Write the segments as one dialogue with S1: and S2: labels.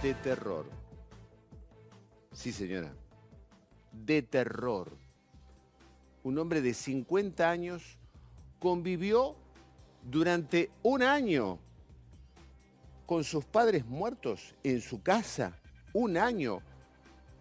S1: de terror. Sí, señora, de terror. Un hombre de 50 años convivió durante un año con sus padres muertos en su casa. Un año.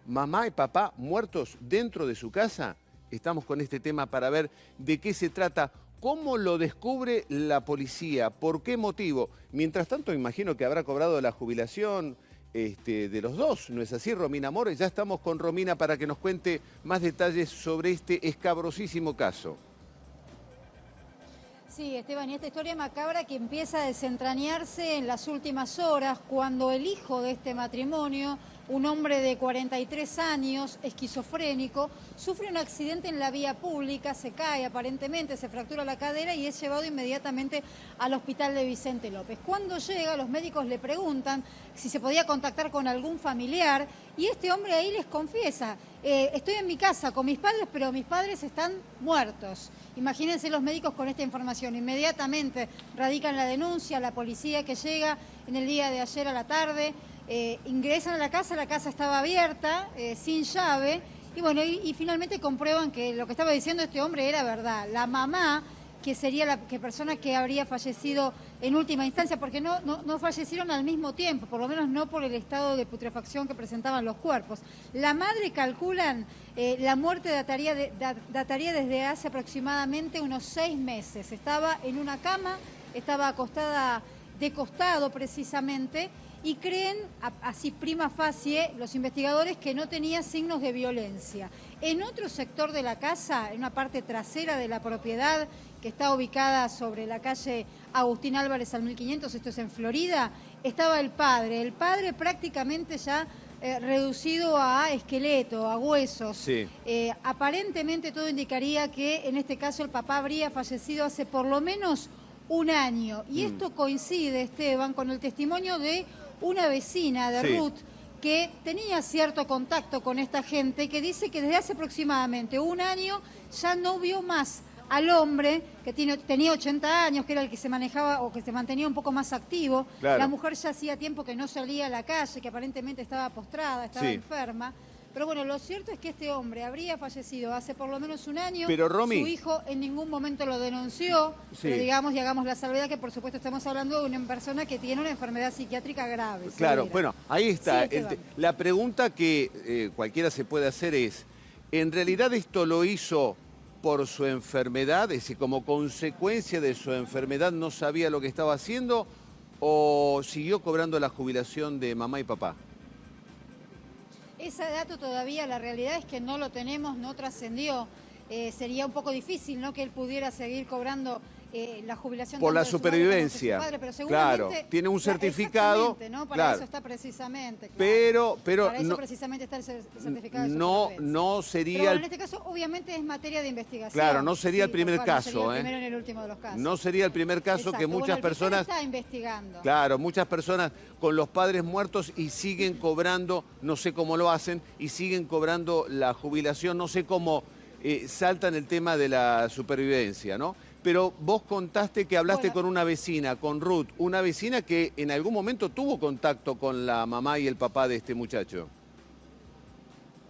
S1: Mamá y papá muertos dentro de su casa. Estamos con este tema para ver de qué se trata, cómo lo descubre la policía, por qué motivo. Mientras tanto, imagino que habrá cobrado la jubilación de los dos, ¿no es así, Romina Mora? Ya estamos con Romina para que nos cuente más detalles sobre este escabrosísimo caso.
S2: Sí, Esteban, y esta historia macabra que empieza a desentrañarse en las últimas horas cuando el hijo de este matrimonio, un hombre de 43 años, esquizofrénico, sufre un accidente en la vía pública, se cae aparentemente, se fractura la cadera y es llevado inmediatamente al hospital de Vicente López. Cuando llega, los médicos le preguntan si se podía contactar con algún familiar y este hombre ahí les confiesa, estoy en mi casa con mis padres, pero mis padres están muertos. Imagínense los médicos con esta información. Inmediatamente radican la denuncia, la policía que llega en el día de ayer a la tarde, ingresan a la casa estaba abierta, sin llave, y bueno, y finalmente comprueban que lo que estaba diciendo este hombre era verdad. La mamá, que sería la persona que habría fallecido en última instancia, porque no fallecieron al mismo tiempo, por lo menos no por el estado de putrefacción que presentaban los cuerpos. La madre, calculan, la muerte dataría desde hace aproximadamente unos 6 meses. Estaba en una cama, estaba acostada de costado precisamente, y creen, así prima facie, los investigadores, que no tenía signos de violencia. En otro sector de la casa, en una parte trasera de la propiedad, que está ubicada sobre la calle Agustín Álvarez al 1500, esto es en Florida, estaba el padre. El padre prácticamente ya reducido a esqueleto, a huesos.
S1: Sí.
S2: Aparentemente todo indicaría que en este caso el papá habría fallecido hace por lo menos un año. Y esto coincide, Esteban, con el testimonio de una vecina de Ruth, que tenía cierto contacto con esta gente, que dice que desde hace aproximadamente un año ya no vio más al hombre, que tenía 80 años, que era el que se manejaba o que se mantenía un poco más activo.
S1: Claro.
S2: La mujer ya hacía tiempo que no salía a la calle, que aparentemente estaba postrada, estaba enferma. Pero bueno, lo cierto es que este hombre habría fallecido hace por lo menos un año.
S1: Pero, Romy,
S2: su hijo en ningún momento lo denunció. Pero digamos, y hagamos la salvedad que por supuesto estamos hablando de una persona que tiene una enfermedad psiquiátrica grave.
S1: Claro,
S2: severa.
S1: bueno, ahí está.
S2: Sí,
S1: La pregunta que cualquiera se puede hacer es, ¿en realidad esto lo hizo por su enfermedad? Es decir, como consecuencia de su enfermedad no sabía lo que estaba haciendo, ¿o siguió cobrando la jubilación de mamá y papá?
S2: Ese dato todavía, la realidad es que no lo tenemos, no trascendió. Sería un poco difícil, ¿no?, que él pudiera seguir cobrando la jubilación
S1: por la
S2: de su
S1: supervivencia.
S2: Madre, pero seguramente,
S1: claro, tiene un certificado,
S2: ¿no? Para
S1: claro.
S2: eso está precisamente.
S1: Pero
S2: para eso
S1: no,
S2: precisamente está el certificado de
S1: no sería.
S2: Pero bueno, en este caso, obviamente, es materia de investigación.
S1: Claro, no sería el primer caso,
S2: no sería el primero ni el último de los casos.
S1: No sería el primer caso.
S2: Exacto.
S1: Que muchas personas
S2: está investigando.
S1: Claro, muchas personas con los padres muertos y siguen cobrando, no sé cómo lo hacen, y siguen cobrando la jubilación, no sé cómo saltan el tema de la supervivencia, ¿no? Pero vos contaste que hablaste con una vecina, con Ruth, una vecina que en algún momento tuvo contacto con la mamá y el papá de este muchacho.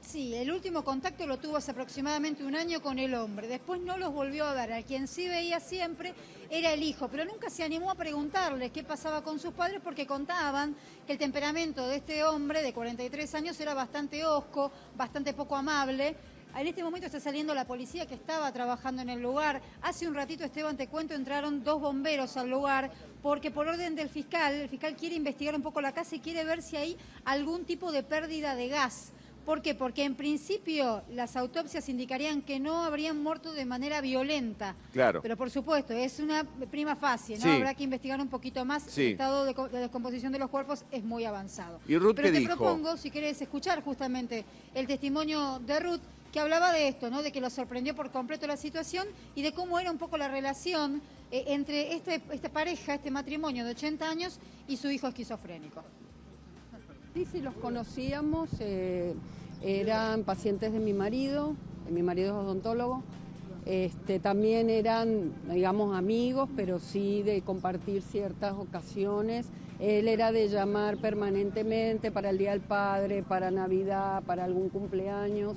S2: Sí, el último contacto lo tuvo hace aproximadamente un año con el hombre. Después no los volvió a ver. A quien sí veía siempre era el hijo, pero nunca se animó a preguntarles qué pasaba con sus padres, porque contaban que el temperamento de este hombre de 43 años era bastante hosco, bastante poco amable. En este momento está saliendo la policía que estaba trabajando en el lugar. Hace un ratito, Esteban, te cuento, entraron 2 bomberos al lugar porque por orden del fiscal, el fiscal quiere investigar un poco la casa y quiere ver si hay algún tipo de pérdida de gas. ¿Por qué? Porque en principio las autopsias indicarían que no habrían muerto de manera violenta.
S1: Claro.
S2: Pero por supuesto, es una prima facie, ¿no?
S1: Sí.
S2: Habrá que investigar un poquito más.
S1: Sí.
S2: El estado de descomposición de los cuerpos es muy avanzado.
S1: ¿Y Ruth
S2: Pero
S1: qué
S2: te
S1: dijo?
S2: propongo, si querés escuchar justamente el testimonio de Ruth, que hablaba de esto, ¿no?, de que lo sorprendió por completo la situación y de cómo era un poco la relación entre esta pareja, este matrimonio de 80 años y su hijo esquizofrénico.
S3: Sí, los conocíamos, eran pacientes de mi marido es odontólogo, también eran, digamos, amigos, pero sí de compartir ciertas ocasiones Él era de llamar permanentemente para el Día del Padre, para Navidad, para algún cumpleaños.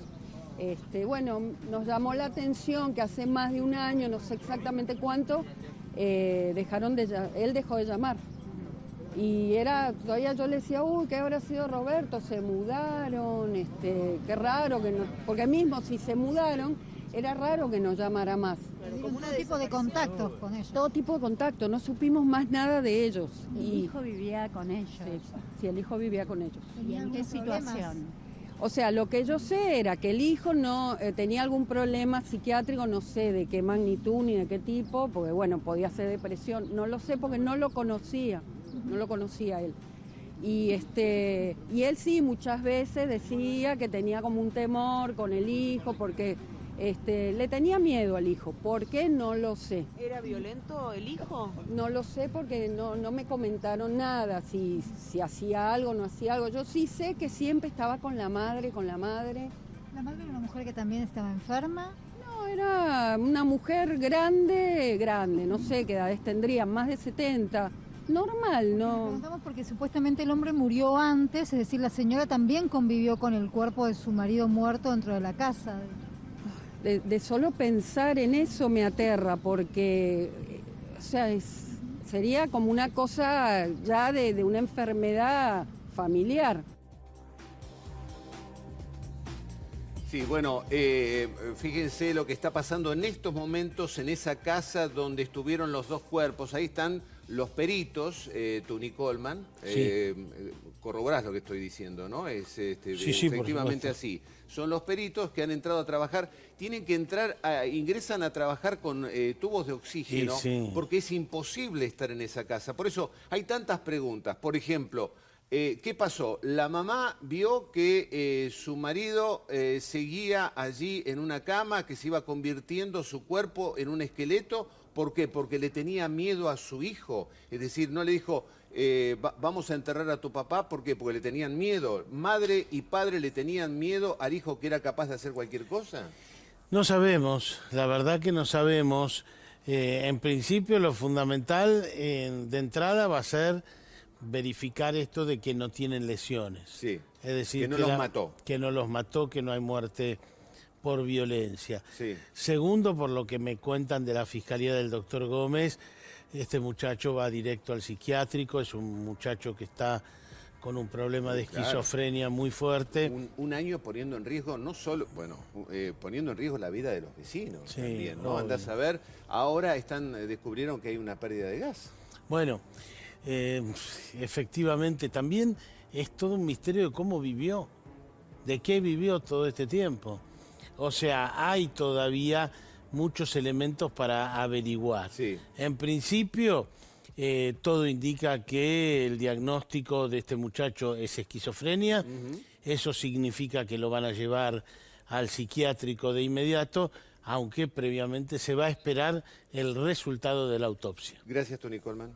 S3: Bueno, nos llamó la atención que hace más de un año, no sé exactamente cuánto, él dejó de llamar. Y todavía yo le decía, uy, ¿qué habrá sido Roberto? Se mudaron, qué raro que no, porque mismo si se mudaron, era raro que nos llamara más.
S2: Como un tipo de contactos con ellos.
S3: Todo tipo de contacto, no supimos más nada de ellos.
S4: El hijo vivía con ellos.
S3: Sí, el hijo vivía con ellos.
S4: ¿Y en qué situación?
S3: O sea, lo que yo sé era que el hijo no tenía algún problema psiquiátrico, no sé de qué magnitud ni de qué tipo, porque bueno, podía ser depresión, no lo sé porque no lo conocía él. Y él sí muchas veces decía que tenía como un temor con el hijo porque le tenía miedo al hijo. ¿Por qué? No lo sé.
S5: ¿Era violento el hijo?
S3: No lo sé porque no me comentaron nada, si hacía algo o no hacía algo. Yo sí sé que siempre estaba con la madre.
S2: ¿La madre era una mujer que también estaba enferma?
S3: No, era una mujer grande, no sé qué edades tendría, más de 70. Normal,
S2: Nos
S3: ¿no?
S2: preguntamos porque supuestamente el hombre murió antes, es decir, la señora también convivió con el cuerpo de su marido muerto dentro de la casa.
S3: De solo pensar en eso me aterra porque, o sea, sería como una cosa ya de una enfermedad familiar.
S1: Sí, bueno, fíjense lo que está pasando en estos momentos en esa casa donde estuvieron los dos cuerpos. Ahí están los peritos, Tony Coleman.
S6: Sí.
S1: Corroborás lo que estoy diciendo, ¿no? Es
S6: sí,
S1: efectivamente así. Son los peritos que han entrado a trabajar. Tienen que ingresan a trabajar con tubos de oxígeno, porque es imposible estar en esa casa. Por eso hay tantas preguntas. Por ejemplo, ¿qué pasó? La mamá vio que su marido seguía allí en una cama, que se iba convirtiendo su cuerpo en un esqueleto. ¿Por qué? Porque le tenía miedo a su hijo. Es decir, no le dijo, vamos a enterrar a tu papá. ¿Por qué? Porque le tenían miedo. Madre y padre le tenían miedo al hijo que era capaz de hacer cualquier cosa.
S6: No sabemos, la verdad que no sabemos. En principio lo fundamental de entrada va a ser verificar esto de que no tienen lesiones.
S1: Sí,
S6: es decir,
S1: que no los mató.
S6: Que no los mató, que no hay muerte por violencia.
S1: Sí.
S6: Segundo, por lo que me cuentan de la Fiscalía del doctor Gómez, este muchacho va directo al psiquiátrico, es un muchacho que está con un problema de esquizofrenia muy fuerte.
S1: Un año poniendo en riesgo, no solo, bueno, poniendo en riesgo la vida de los vecinos también, ¿no? Andás a ver, ahora descubrieron que hay una pérdida de gas.
S6: Bueno, efectivamente, también es todo un misterio de cómo vivió, de qué vivió todo este tiempo. O sea, hay todavía muchos elementos para averiguar.
S1: Sí.
S6: En principio, todo indica que el diagnóstico de este muchacho es esquizofrenia. Eso significa que lo van a llevar al psiquiátrico de inmediato, aunque previamente se va a esperar el resultado de la autopsia.
S1: Gracias, Tony Coleman.